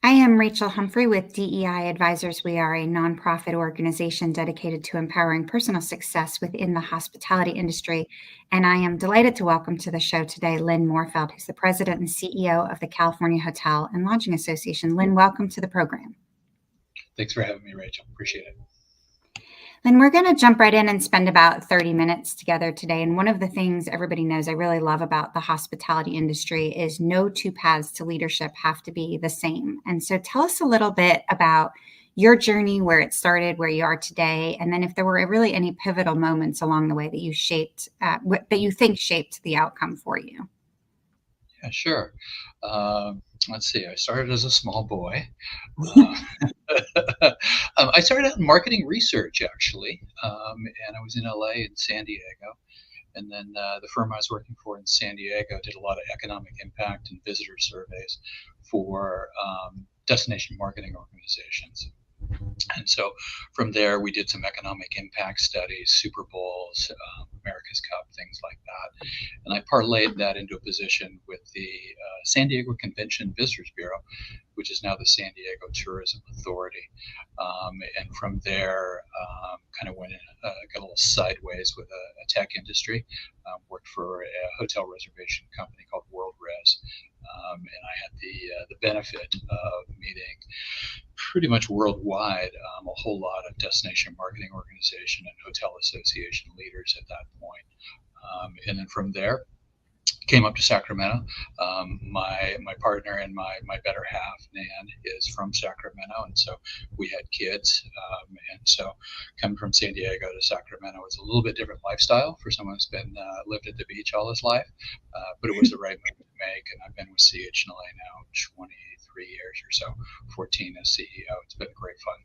I am Rachel Humphrey with DEI Advisors. We are a nonprofit organization dedicated to empowering personal success within the hospitality industry. And I am delighted to welcome to the show today Lynn Mohrfeld, who's the president and CEO of the California Hotel and Lodging Association. Lynn, welcome to the program. Thanks for having me, Rachel. Appreciate it. And we're going to jump right in and spend about 30 minutes together today. And one of the things everybody knows I really love about the hospitality industry is no two paths to leadership have to be the same. And so tell us a little bit about your journey, where it started, where you are today, and then if there were really any pivotal moments along the way that you shaped, that you think shaped the outcome for you. Yeah, sure. Let's see. I started as a small boy. I started out in marketing research, actually, and I was in LA and San Diego. And then the firm I was working for in San Diego did a lot of economic impact and visitor surveys for destination marketing organizations. And so from there, we did some economic impact studies, Super Bowls, America's Cup, things like that. And I parlayed that into a position with the San Diego Convention Visitors Bureau, which is now the San Diego Tourism Authority. And from there, kind of went in, got a little sideways with a tech industry, worked for a hotel reservation company called WorldRes. And I had the benefit of meeting pretty much worldwide a whole lot of destination marketing organization and hotel association leaders at that point. And then from there, came up to Sacramento. My partner and my better half, Nan, is from Sacramento, and so we had kids. And so coming from San Diego to Sacramento was a little bit different lifestyle for someone who's been lived at the beach all his life, but it was the right move to make. And I've been with CHLA now 23 years or so, 14 as CEO. It's been great fun.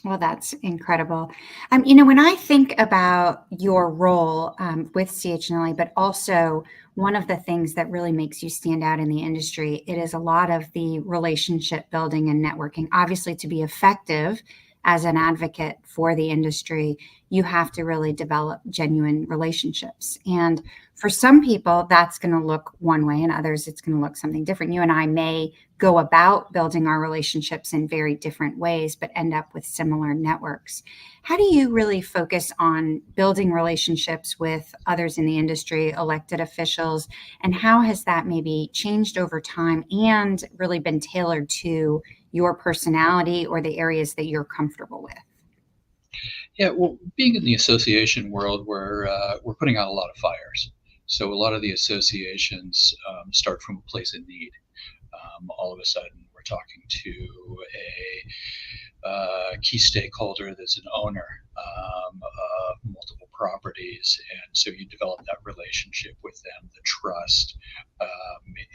Well, that's incredible. When I think about your role with CHLA, but also one of the things that really makes you stand out in the industry, it is a lot of the relationship building and networking. Obviously, to be effective as an advocate for the industry, you have to really develop genuine relationships. And for some people, that's going to look one way, and others, it's going to look something different. You and I may go about building our relationships in very different ways, but end up with similar networks. How do you really focus on building relationships with others in the industry, elected officials, and how has that maybe changed over time and really been tailored to your personality or the areas that you're comfortable with? Yeah, well, being in the association world, we're putting out a lot of fires. So a lot of the associations start from a place of need. All of a sudden, we're talking to a key stakeholder that's an owner of multiple properties, and so you develop that relationship with them, the trust,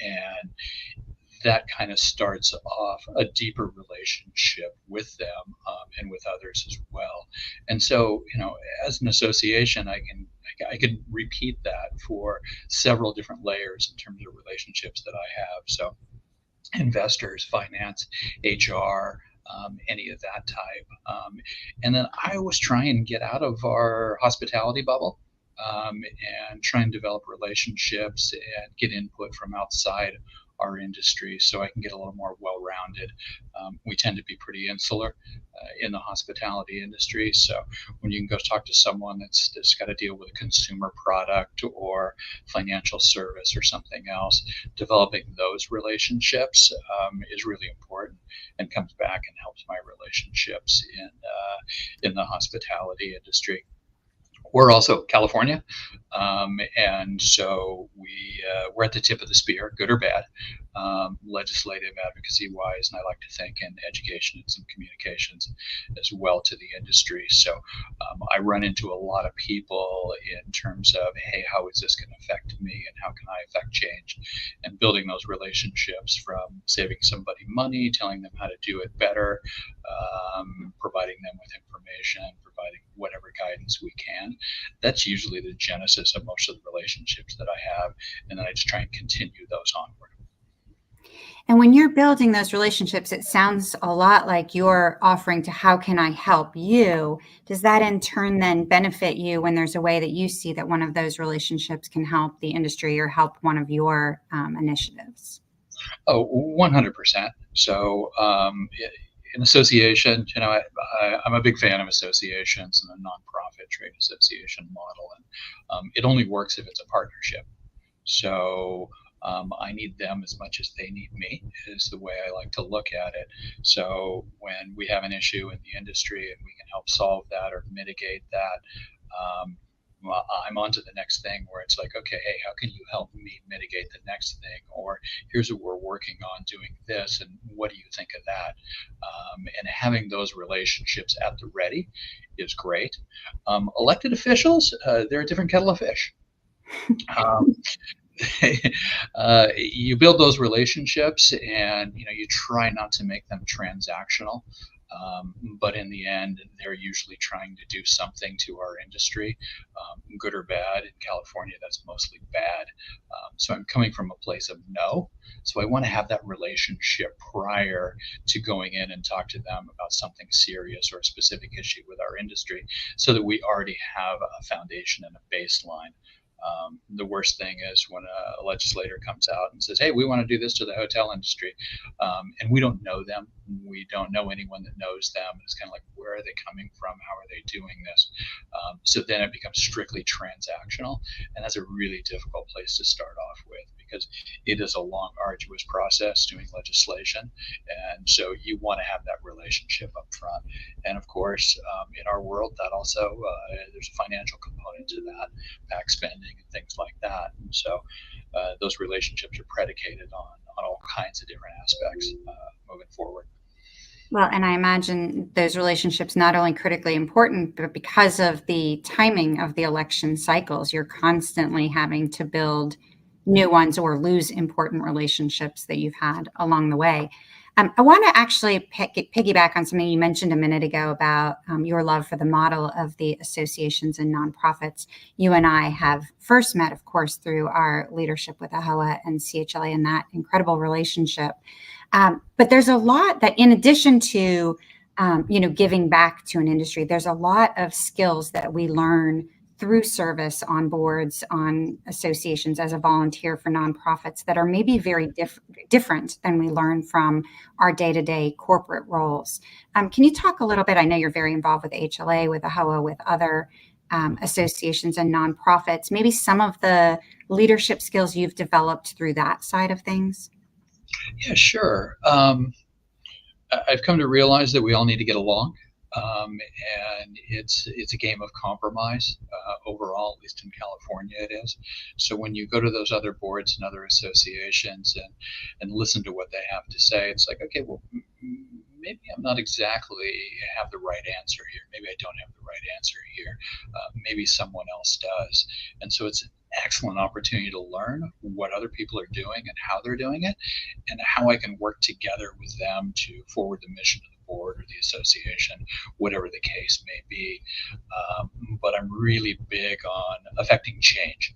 and that kind of starts off a deeper relationship with them and with others as well. And so, as an association, I can repeat that for several different layers in terms of relationships that I have. So, investors, finance, HR, any of that type. And then I always try and get out of our hospitality bubble. And try and develop relationships and get input from outside our industry so I can get a little more well-rounded. We tend to be pretty insular in the hospitality industry. So when you can go talk to someone that's got to deal with a consumer product or financial service or something else, developing those relationships is really important and comes back and helps my relationships in the hospitality industry. We're also California, and so we're at the tip of the spear, good or bad, legislative advocacy-wise, and I like to think in education and some communications as well to the industry. So I run into a lot of people in terms of, hey, how is this going to affect me, and how can I affect change? And building those relationships from saving somebody money, telling them how to do it better, providing them with information, providing whatever guidance we can. That's usually the genesis of most of the relationships that I have, and then I just try and continue those onward. And when you're building those relationships, it sounds a lot like you're offering to how can I help you? Does that in turn then benefit you when there's a way that you see that one of those relationships can help the industry or help one of your initiatives? Oh, 100%. So, an association, I'm a big fan of associations and the nonprofit trade association model, and it only works if it's a partnership. So I need them as much as they need me, is the way I like to look at it. So when we have an issue in the industry and we can help solve that or mitigate that, um, well, I'm on to the next thing where it's like, okay, hey, how can you help me mitigate the next thing? Or here's what we're working on doing this, and what do you think of that? And having those relationships at the ready is great. Elected officials, they're a different kettle of fish. Um, you build those relationships, and you try not to make them transactional, but in the end they're usually trying to do something to our industry, good or bad. In California that's mostly bad, so I'm coming from a place of no. So I want to have that relationship prior to going in and talk to them about something serious or a specific issue with our industry, so that we already have a foundation and a baseline. The worst thing is when a legislator comes out and says, "Hey, we want to do this to the hotel industry," and we don't know them. We don't know anyone that knows them. It's kind of like, where are they coming from? How are they doing this? So then it becomes strictly transactional, and that's a really difficult place to start off with, because it is a long, arduous process doing legislation, and so you want to have that relationship up front. And of course, in our world, that also there's a financial component to that, back spending and things like that. And so those relationships are predicated on all kinds of different aspects moving forward. Well, and I imagine those relationships not only critically important, but because of the timing of the election cycles, you're constantly having to build new ones or lose important relationships that you've had along the way. I want to actually piggyback on something you mentioned a minute ago about your love for the model of the associations and nonprofits. You and I have first met, of course, through our leadership with AHOA and CHLA and that incredible relationship. But there's a lot that, in addition to, giving back to an industry, there's a lot of skills that we learn through service on boards, on associations as a volunteer for nonprofits that are maybe very different than we learn from our day-to-day corporate roles. Can you talk a little bit? I know you're very involved with HLA, with AHOA, with other associations and nonprofits, maybe some of the leadership skills you've developed through that side of things? Yeah, sure. I've come to realize that we all need to get along, and it's a game of compromise overall. At least in California, it is. So when you go to those other boards and other associations and listen to what they have to say, it's like, okay, well, maybe I'm not exactly have the right answer here. Maybe I don't have the right answer here. Maybe someone else does, and so it's an excellent opportunity to learn what other people are doing and how they're doing it, and how I can work together with them to forward the mission of the board or the association, whatever the case may be. But I'm really big on affecting change.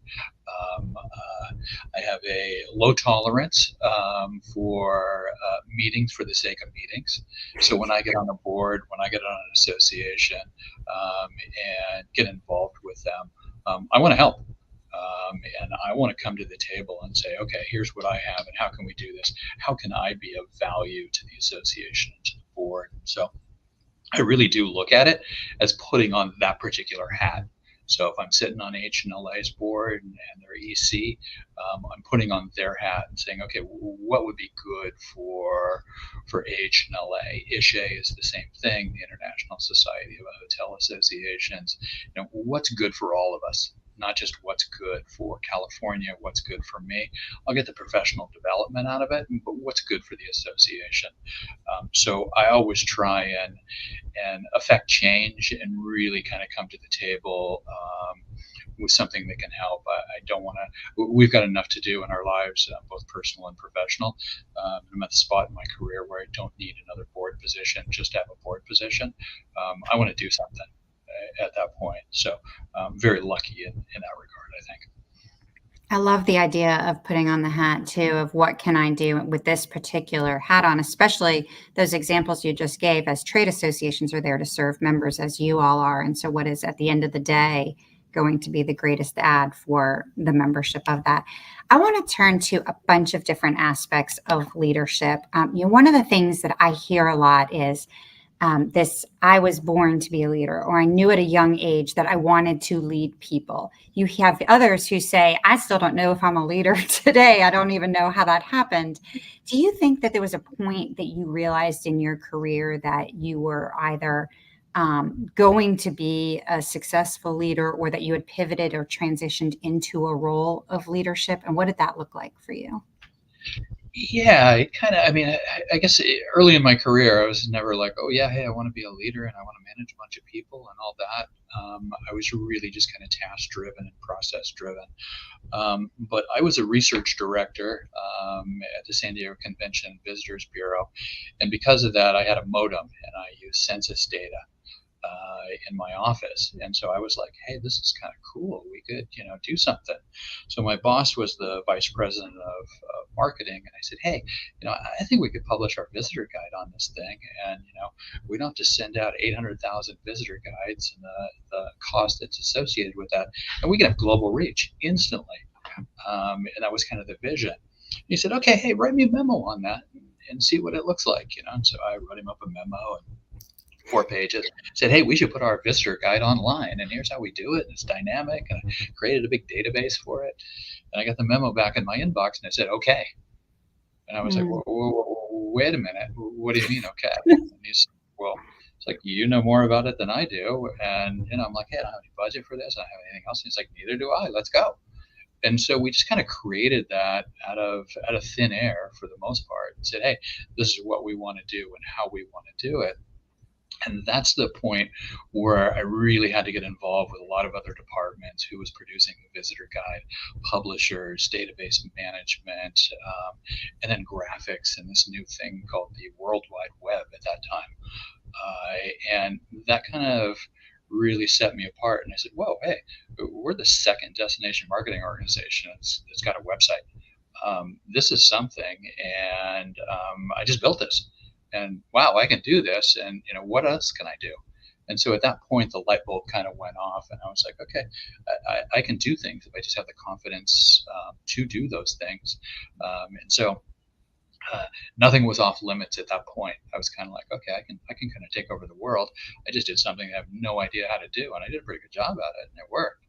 I have a low tolerance for meetings for the sake of meetings. So when I get on a board, when I get on an association, and get involved with them, I want to help. And I want to come to the table and say, okay, here's what I have, and how can we do this? How can I be of value to the association and to the board? So I really do look at it as putting on that particular hat. So if I'm sitting on H&LA's board and their EC, I'm putting on their hat and saying, okay, what would be good for H&LA? ISHA is the same thing, the International Society of Hotel Associations. What's good for all of us? Not just what's good for California, what's good for me. I'll get the professional development out of it, but what's good for the association. So I always try and affect change and really kind of come to the table with something that can help. I don't want to. We've got enough to do in our lives, both personal and professional. I'm at the spot in my career where I don't need another board position just to have a board position. I want to do something at that point. So very lucky in that regard, I think. I love the idea of putting on the hat too, of what can I do with this particular hat on, especially those examples you just gave, as trade associations are there to serve members as you all are. And so what is at the end of the day going to be the greatest ad for the membership of that. I want to turn to a bunch of different aspects of leadership. One of the things that I hear a lot is this I was born to be a leader, or I knew at a young age that I wanted to lead people. You have others who say, I still don't know if I'm a leader today. I don't even know how that happened. Do you think that there was a point that you realized in your career that you were either going to be a successful leader, or that you had pivoted or transitioned into a role of leadership? And what did that look like for you? Yeah, it kind of, I mean, I guess early in my career, I was never like, oh, yeah, hey, I want to be a leader and I want to manage a bunch of people and all that. I was really just kind of task driven and process driven. But I was a research director at the San Diego Convention and Visitors Bureau. And because of that, I had a modem and I used census data in my office. And so I was like, hey, this is kind of cool. We could, do something. So my boss was the vice president of marketing. And I said, hey, I think we could publish our visitor guide on this thing. And, we don't have to send out 800,000 visitor guides and the cost that's associated with that. And we can have global reach instantly. And that was kind of the vision. He said, okay, hey, write me a memo on that and see what it looks like, And so I wrote him up a memo and 4 pages, said, hey, we should put our visitor guide online, and here's how we do it. And it's dynamic, and I created a big database for it. And I got the memo back in my inbox, and I said, okay. And I was like, Mm. wait a minute. What do you mean, okay? And he's, well, it's like, you know more about it than I do. And, I'm like, hey, I don't have any budget for this. I don't have anything else. And he's like, neither do I. Let's go. And so we just kind of created that out of thin air for the most part, and said, hey, this is what we want to do and how we want to do it. And that's the point where I really had to get involved with a lot of other departments who was producing the visitor guide, publishers, database management, and then graphics and this new thing called the World Wide Web at that time. And that kind of really set me apart. And I said, whoa, hey, we're the second destination marketing organization that's got a website. This is something. And I just built this. And wow, I can do this. And, what else can I do? And so at that point, the light bulb kind of went off. And I was like, okay, I can do things if I just have the confidence to do those things. And so nothing was off limits at that point. I was kind of like, okay, I can kind of take over the world. I just did something I have no idea how to do, and I did a pretty good job at it, and it worked.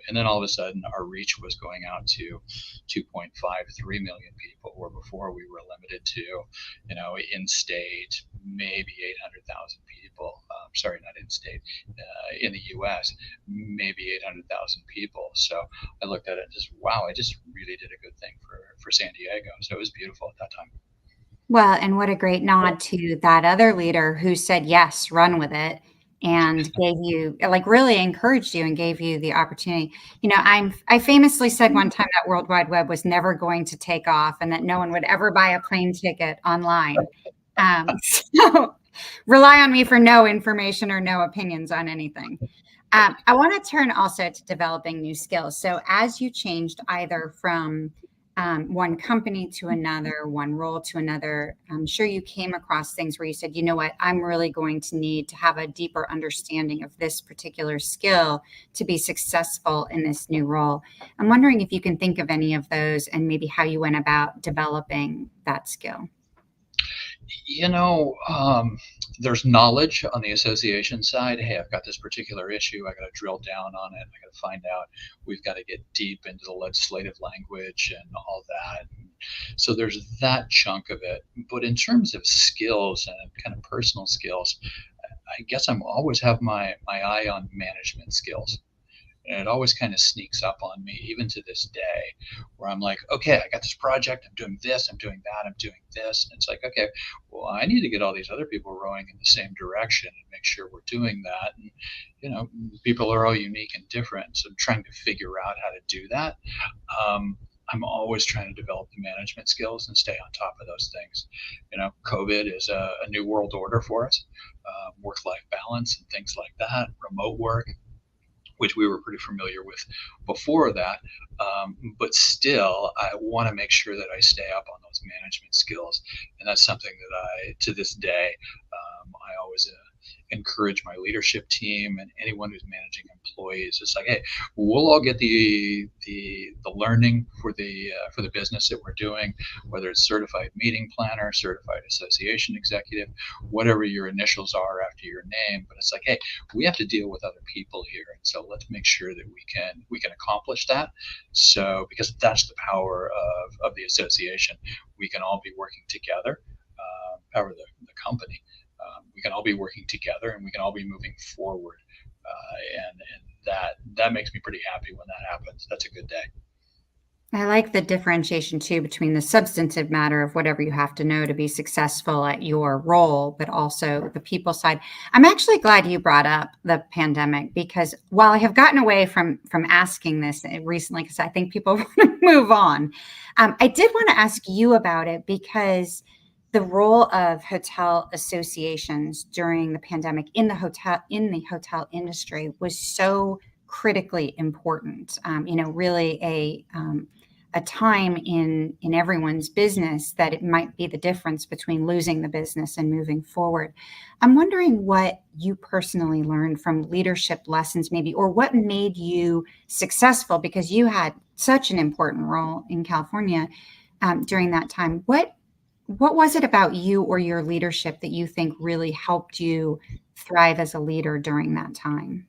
And then all of a sudden, our reach was going out to 2.53 million people, where before we were limited to, in state, maybe 800,000 people. Sorry, not in state, in the U.S., maybe 800,000 people. So I looked at it and just, wow, I just really did a good thing for San Diego. So it was beautiful at that time. Well, and what a great nod to that other leader who said, yes, run with it, and gave you, like, really encouraged you and gave you the opportunity. I famously said one time that World Wide Web was never going to take off and that no one would ever buy a plane ticket online. So rely on me for no information or no opinions on anything. I want to turn also to developing new skills. So as you changed either from one company to another, one role to another, I'm sure you came across things where you said, you know what, I'm really going to need to have a deeper understanding of this particular skill to be successful in this new role. I'm wondering if you can think of any of those and maybe how you went about developing that skill. There's knowledge on the association side. Hey, I've got this particular issue. I got to drill down on it. I got to find out. We've got to get deep into the legislative language and all that. So there's that chunk of it. But in terms of skills and kind of personal skills, I guess I'm always have my eye on management skills. And it always kind of sneaks up on me, even to this day, where I'm like, okay, I got this project, I'm doing this, I'm doing that, I'm doing this. And it's like, okay, well, I need to get all these other people rowing in the same direction and make sure we're doing that. And, people are all unique and different. So I'm trying to figure out how to do that. I'm always trying to develop the management skills and stay on top of those things. COVID is a new world order for us, work-life balance and things like that, remote work, which we were pretty familiar with before that. But still, I want to make sure that I stay up on those management skills. And that's something that to this day, I always encourage my leadership team and anyone who's managing employees. It's like, hey, we'll all get the learning for the business that we're doing, whether it's certified meeting planner, certified association executive, whatever your initials are after your name. But it's like, hey, we have to deal with other people here, and so let's make sure that we can accomplish that. So because that's the power of the association, we can all be working together. Power of the company. We can all be working together, and we can all be moving forward. And that makes me pretty happy when that happens. That's a good day. I like the differentiation too between the substantive matter of whatever you have to know to be successful at your role, but also the people side. I'm actually glad you brought up the pandemic because while I have gotten away from asking this recently, because I think people want to move on, I did want to ask you about it because the role of hotel associations during the pandemic in the hotel industry was so critically important. Really a time in everyone's business that it might be the difference between losing the business and moving forward. I'm wondering what you personally learned from leadership lessons, maybe, or what made you successful because you had such an important role in California during that time. What was it about you or your leadership that you think really helped you thrive as a leader during that time?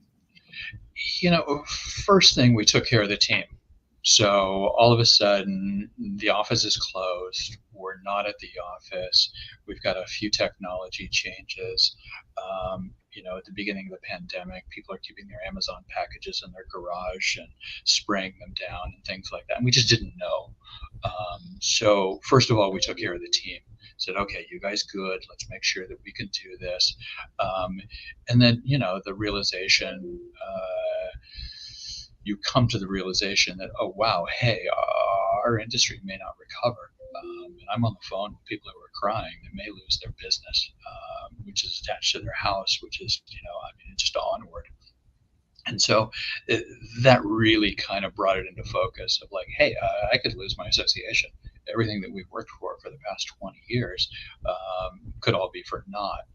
First thing, we took care of the team. So all of a sudden, the office is closed. We're not at the office. We've got a few technology changes. At the beginning of the pandemic, people are keeping their Amazon packages in their garage and spraying them down and things like that. And we just didn't know. So first of all, we took care of the team. Said, okay, you guys good. Let's make sure that we can do this. Um, and then, the realization. You come to the realization that, oh wow, hey, our industry may not recover. And I'm on the phone with people who are crying that may lose their business, which is attached to their house, which is, just onward. And so that really kind of brought it into focus of like, hey, I could lose my association. Everything that we've worked for the past 20 years could all be for naught.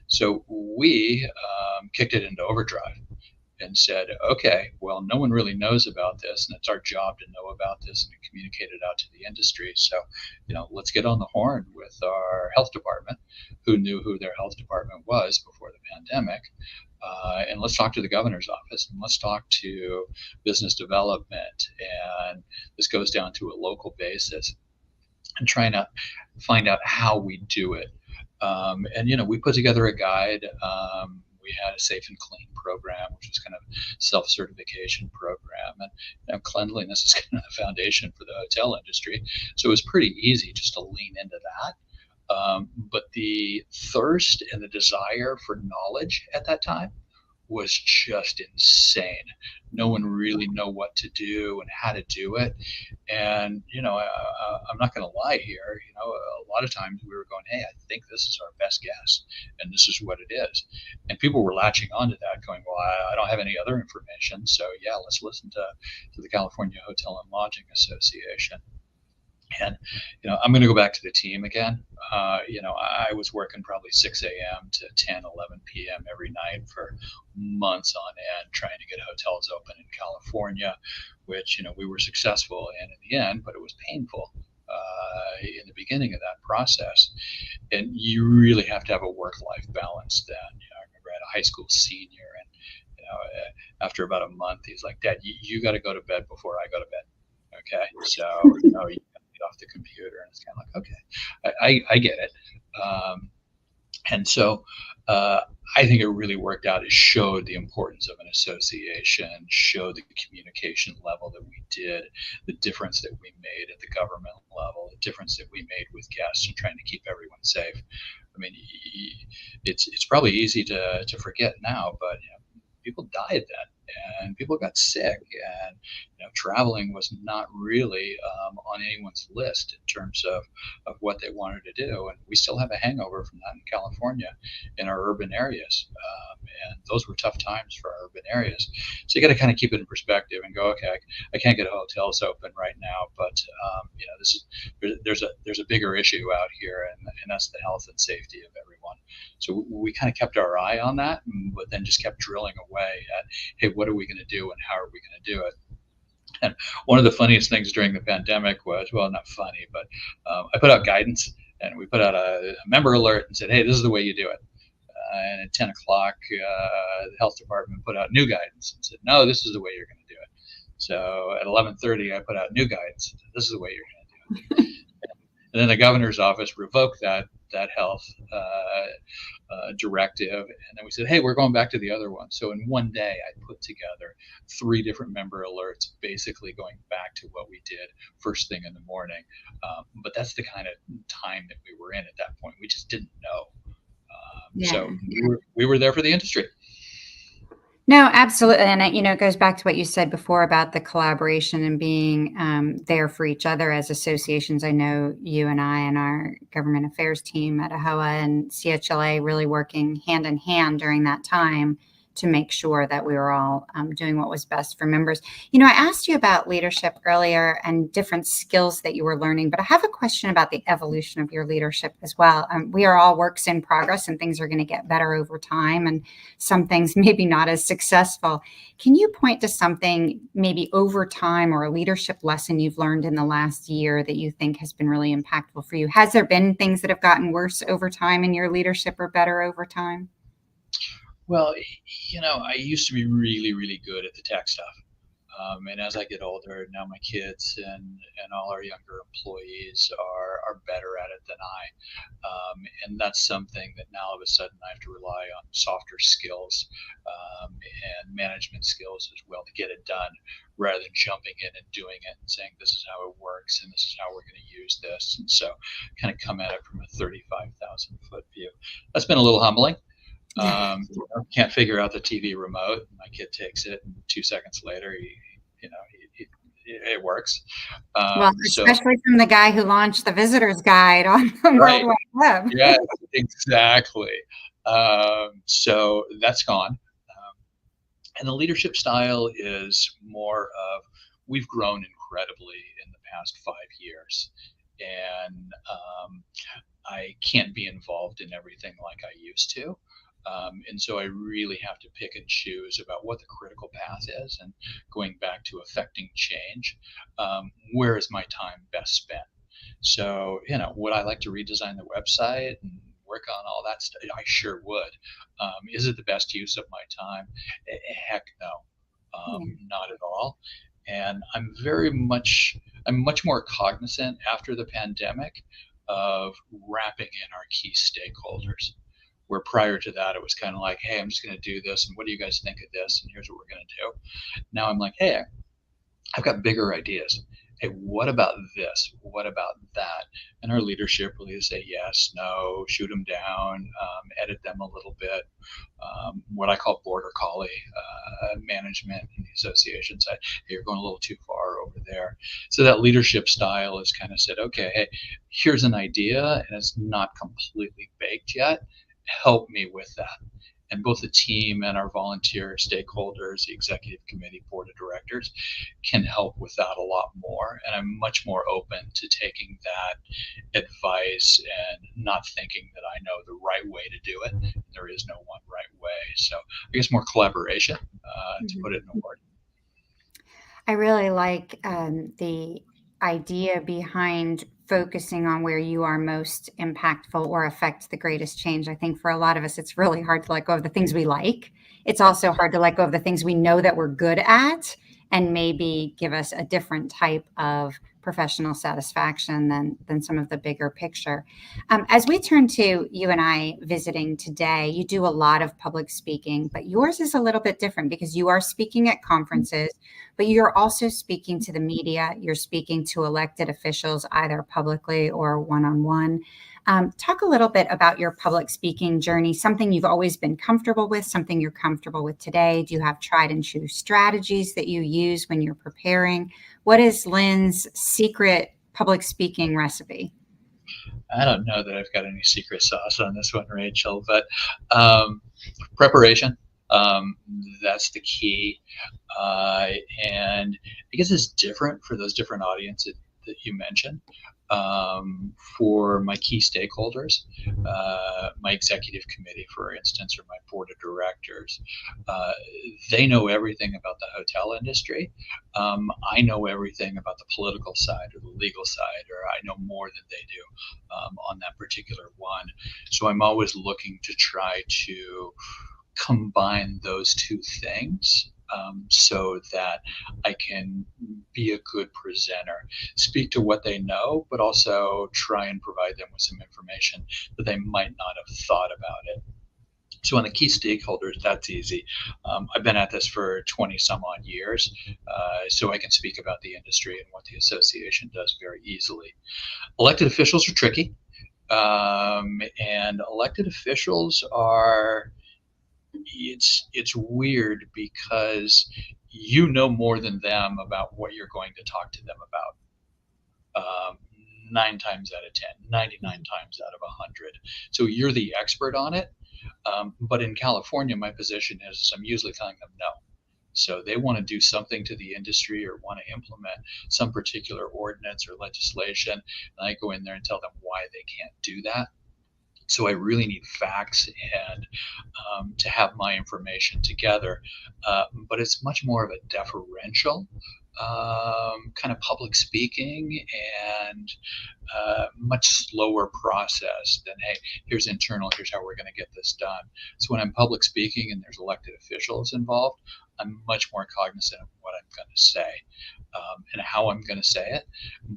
So we kicked it into overdrive and said, okay, well, no one really knows about this, and it's our job to know about this and communicate it out to the industry. So, let's get on the horn with our health department, who knew who their health department was before the pandemic. And let's talk to the governor's office, and let's talk to business development. And this goes down to a local basis and trying to find out how we do it. And we put together a guide. We had a safe and clean program, which was kind of self-certification program, and cleanliness is kind of the foundation for the hotel industry. So it was pretty easy just to lean into that. But the thirst and the desire for knowledge at that time was just insane. No one really know what to do and how to do it. And I'm not going to lie here. A lot of times we were going, "Hey, I think this is our best guess, and this is what it is." And people were latching onto that, going, "Well, I don't have any other information, so yeah, let's listen to the California Hotel and Lodging Association." And I'm going to go back to the team again. I was working probably 6 a.m. to 10, 11 p.m. every night for months on end, trying to get hotels open in California, which we were successful in the end, but it was painful in the beginning of that process. And you really have to have a work-life balance. Then, I remember I had a high school senior, and after about a month, he's like, "Dad, you got to go to bed before I go to bed." Okay, so you get off the computer, and it's kind of like, okay, I get it. And so I think it really worked out. It showed the importance of an association, showed the communication level that we did, the difference that we made at the government level, the difference that we made with guests and trying to keep everyone safe. I mean, it's probably easy to forget now, but people died then, and people got sick, and traveling was not really on anyone's list in terms of what they wanted to do, and we still have a hangover from that in California in our urban areas, and those were tough times for our urban areas. So you got to kind of keep it in perspective and go, okay, I can't get hotels open right now, but this is there's a bigger issue out here, and that's the health and safety of everyone. So we kind of kept our eye on that, but then just kept drilling away at, hey, what are we going to do and how are we going to do it? And one of the funniest things during the pandemic was, well, not funny, but I put out guidance, and we put out a member alert and said, hey, this is the way you do it. And at 10 o'clock, the health department put out new guidance and said, no, this is the way you're going to do it. So at 11:30, I put out new guidance and said, this is the way you're going to do it. And then the governor's office revoked that health directive, and then we said, hey, we're going back to the other one. So in one day, I put together 3 different member alerts, basically going back to what we did first thing in the morning. But that's the kind of time that we were in at that point. We just didn't know. Yeah. So we were there for the industry. No, absolutely. And it goes back to what you said before about the collaboration and being there for each other as associations. I know you and I and our government affairs team at AHOA and CHLA really working hand in hand during that time to make sure that we were all doing what was best for members. I asked you about leadership earlier and different skills that you were learning, but I have a question about the evolution of your leadership as well. We are all works in progress, and things are going to get better over time, and some things maybe not as successful. Can you point to something maybe over time or a leadership lesson you've learned in the last year that you think has been really impactful for you? Has there been things that have gotten worse over time in your leadership or better over time? Well, I used to be really, really good at the tech stuff. And as I get older, now my kids and all our younger employees are better at it than I. And that's something that now all of a sudden I have to rely on softer skills and management skills as well to get it done, rather than jumping in and doing it and saying, this is how it works and this is how we're going to use this. And so kind of come at it from a 35,000 foot view. That's been a little humbling. Can't figure out the TV remote. My kid takes it, and 2 seconds later, it works. Well, especially from the guy who launched the visitor's guide on the World Wide Web. Yeah, exactly. So that's gone. And the leadership style is more of, we've grown incredibly in the past 5 years, and I can't be involved in everything like I used to. And so I really have to pick and choose about what the critical path is, and going back to affecting change. Where is my time best spent? So, would I like to redesign the website and work on all that stuff? I sure would. Is it the best use of my time? Heck no, not at all. And I'm much more cognizant after the pandemic of wrapping in our key stakeholders. Where prior to that, it was kind of like, hey, I'm just going to do this, and what do you guys think of this? And here's what we're going to do. Now I'm like, hey, I've got bigger ideas. Hey, what about this? What about that? And our leadership will either say yes, no, shoot them down, edit them a little bit. What I call border collie management in the association side. Hey, you're going a little too far over there. So that leadership style is kind of said, okay, hey, here's an idea, and it's not completely baked yet. Help me with that. And both the team and our volunteer stakeholders, the executive committee, board of directors, can help with that a lot more. And I'm much more open to taking that advice and not thinking that I know the right way to do it. There is no one right way. So I guess more collaboration, to put it in a word. I really like the idea behind focusing on where you are most impactful or affect the greatest change. I think for a lot of us, it's really hard to let go of the things we like. It's also hard to let go of the things we know that we're good at and maybe give us a different type of professional satisfaction than some of the bigger picture. As we turn to you and I visiting today, you do a lot of public speaking, but yours is a little bit different because you are speaking at conferences, but you're also speaking to the media. You're speaking to elected officials, either publicly or one-on-one. Talk a little bit about your public speaking journey, something you've always been comfortable with, something you're comfortable with today. Do you have tried and true strategies that you use when you're preparing? What is Lynn's secret public speaking recipe? I don't know that I've got any secret sauce on this one, Rachel, but preparation, that's the key. And I guess it's different for those different audiences that you mentioned. for my key stakeholders, my executive committee, for instance, or my board of directors. Uh, they know everything about the hotel industry. I know everything about the political side or the legal side, or I know more than they do on that particular one. So I'm always looking to try to combine those two things so that I can be a good presenter, speak to what they know, but also try and provide them with some information that they might not have thought about it. So on the key stakeholders, that's easy. I've been at this for 20 some odd years, so I can speak about the industry and what the association does very easily. Elected officials are tricky, and elected officials are it's weird because you know more than them about what you're going to talk to them about. 9 times out of 10, 99 times out of 100. So you're the expert on it. But in California, my position is I'm usually telling them no. So they want to do something to the industry or want to implement some particular ordinance or legislation. And I go in there and tell them why they can't do that. So I really need facts and to have my information together. But it's much more of a deferential kind of public speaking and much slower process than, hey, here's internal, here's how we're going to get this done. So when I'm public speaking and there's elected officials involved, I'm much more cognizant of what I'm going to say and how I'm going to say it.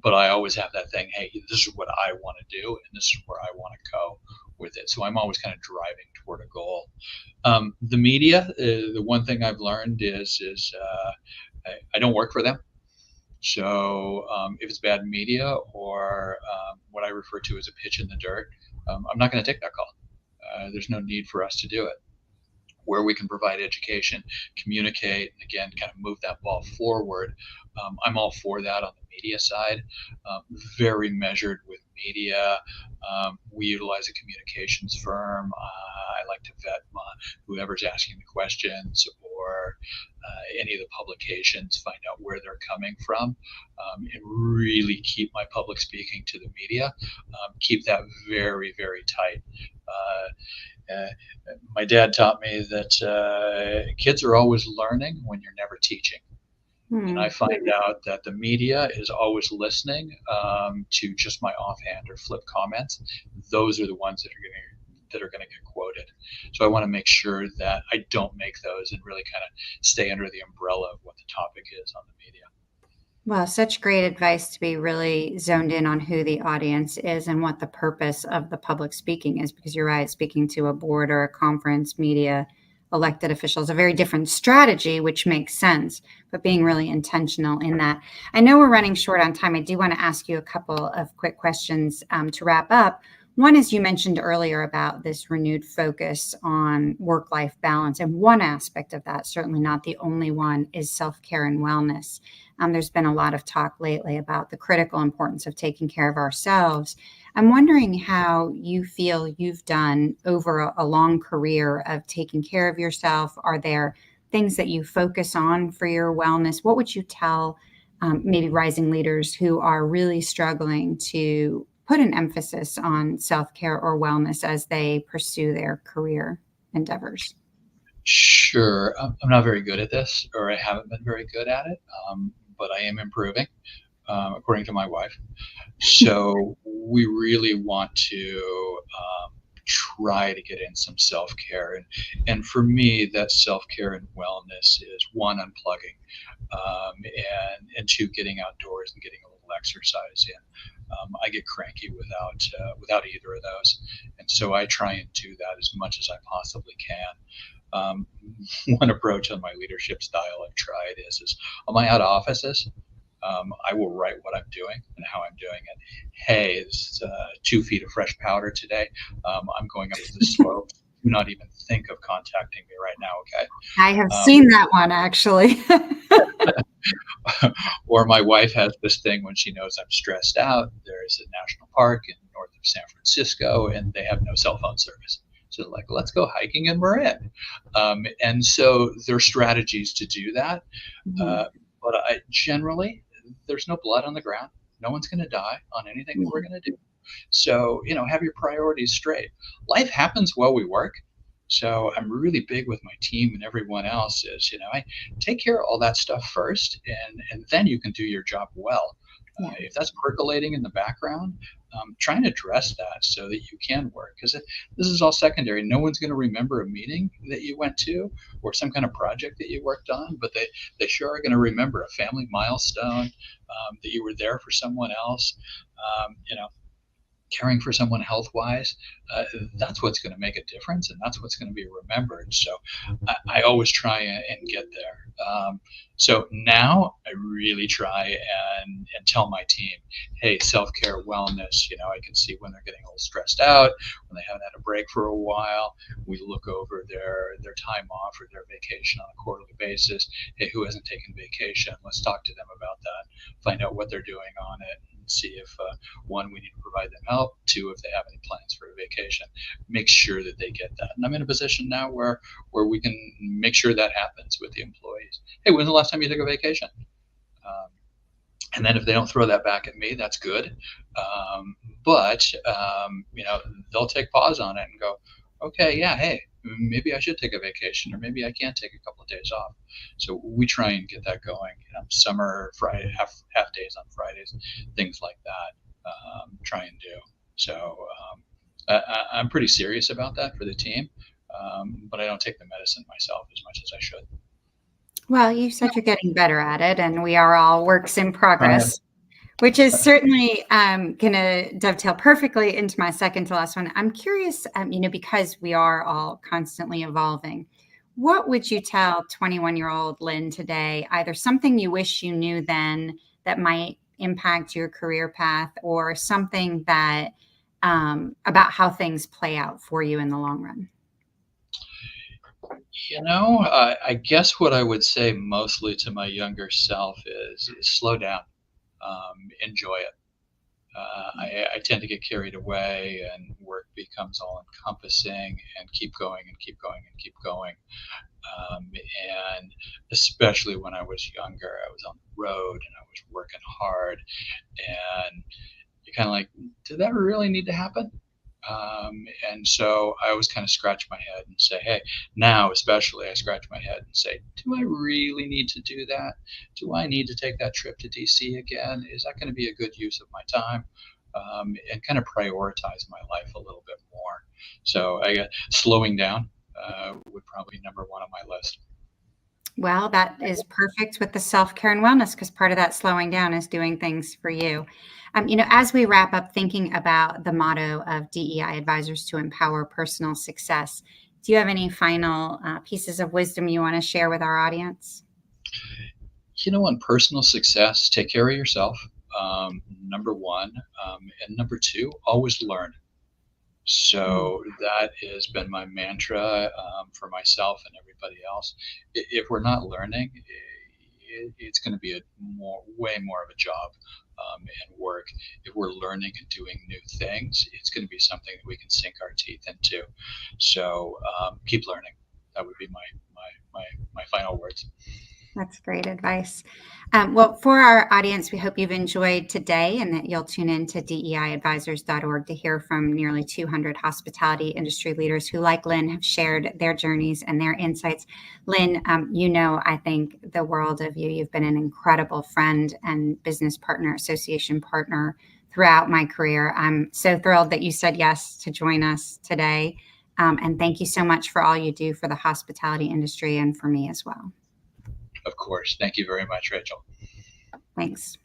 But I always have that thing, hey, this is what I want to do and this is where I want to go with it. So I'm always kind of driving toward a goal. The media, the one thing I've learned is I don't work for them. So if it's bad media or what I refer to as a pitch in the dirt, I'm not going to take that call. There's no need for us to do it. Where we can provide education, communicate, and again, kind of move that ball forward. I'm all for that on the media side. Very measured with media. We utilize a communications firm. I like to vet whoever's asking the questions or any of the publications, find out where they're coming from, and really keep my public speaking to the media. Keep that very, very tight. My dad taught me that kids are always learning when you're never teaching. And I find out that the media is always listening to just my offhand or flip comments. Those are the ones that are going to get quoted. So I want to make sure that I don't make those and really kind of stay under the umbrella of what the topic is on the media. Well, such great advice to be really zoned in on who the audience is and what the purpose of the public speaking is, because you're right, speaking to a board or a conference, media, elected officials, a very different strategy, which makes sense, but being really intentional in that. I know we're running short on time. I do want to ask you a couple of quick questions to wrap up. One is you mentioned earlier about this renewed focus on work-life balance. And one aspect of that, certainly not the only one, is self-care and wellness. There's been a lot of talk lately about the critical importance of taking care of ourselves. I'm wondering how you feel you've done over a long career of taking care of yourself. Are there things that you focus on for your wellness? What would you tell maybe rising leaders who are really struggling to put an emphasis on self-care or wellness as they pursue their career endeavors? Sure. I'm not very good at this, or I haven't been very good at it, but I am improving, according to my wife. So we really want to try to get in some self-care. And for me, that self-care and wellness is one, unplugging, and two, getting outdoors and getting a little exercise in. I get cranky without either of those. And so I try and do that as much as I possibly can. One approach on my leadership style I've tried is on my out offices, I will write what I'm doing and how I'm doing it. Hey, it's 2 feet of fresh powder today. I'm going up to the slope. Do not even think of contacting me right now, okay? I have seen that one, actually. Or my wife has this thing when she knows I'm stressed out. There's a national park in north of San Francisco, and they have no cell phone service. So like, let's go hiking in Marin. And so there are strategies to do that. But generally, there's no blood on the ground. No one's going to die on anything that we're going to do. So, have your priorities straight. Life happens while we work. So I'm really big with my team and everyone else is, I take care of all that stuff first, and then you can do your job well. Yeah. If that's percolating in the background, try and address that so that you can work, because this is all secondary. No one's going to remember a meeting that you went to or some kind of project that you worked on, but they sure are going to remember a family milestone, that you were there for someone else. Caring for someone health wise, that's what's going to make a difference, and that's what's going to be remembered. So I always try and get there. So now I really try and tell my team, hey, self-care, wellness, I can see when they're getting a little stressed out, when they haven't had a break for a while. We look over their time off or their vacation on a quarterly basis. Hey, who hasn't taken vacation? Let's talk to them about that, find out what they're doing on it, see if one, we need to provide them help, two, if they have any plans for a vacation, make sure that they get that. And I'm in a position now where we can make sure that happens with the employees. Hey, when's the last time you took a vacation? And then if they don't throw that back at me, that's good. But they'll take pause on it and go, okay, yeah, hey, maybe I should take a vacation, or maybe I can take a couple of days off. So we try and get that going. Summer Friday, half days on Fridays, things like that. Try and do. So I'm pretty serious about that for the team, but I don't take the medicine myself as much as I should. Well, you said you're getting better at it, and we are all works in progress, which is certainly going to dovetail perfectly into my second to last one. I'm curious, because we are all constantly evolving, what would you tell 21-year-old Lynn today, either something you wish you knew then that might impact your career path, or something that about how things play out for you in the long run? I guess what I would say mostly to my younger self is slow down, enjoy it. I tend to get carried away, and work becomes all encompassing, and keep going and keep going and keep going. And especially when I was younger, I was on the road and I was working hard, and you're kind of like, did that really need to happen? And so I always kind of scratch my head and say, hey, now especially I scratch my head and say, do I really need to do that? Do I need to take that trip to DC again? Is that going to be a good use of my time? And kind of prioritize my life a little bit more. So I guess slowing down would probably be number one on my list. Well, that is perfect with the self-care and wellness, because part of that slowing down is doing things for you. As we wrap up thinking about the motto of DEI Advisors to empower personal success, do you have any final pieces of wisdom you want to share with our audience? On personal success, take care of yourself, number one. And number two, always learn. So that has been my mantra for myself and everybody else. If we're not learning, it's going to be way more of a job and work. If we're learning and doing new things, it's going to be something that we can sink our teeth into. So keep learning. That would be my final words. That's great advice. Well, for our audience, we hope you've enjoyed today, and that you'll tune in to DEIadvisors.org to hear from nearly 200 hospitality industry leaders who, like Lynn, have shared their journeys and their insights. Lynn, I think the world of you. You've been an incredible friend and business partner, association partner throughout my career. I'm so thrilled that you said yes to join us today. And thank you so much for all you do for the hospitality industry and for me as well. Of course. Thank you very much, Rachel. Thanks.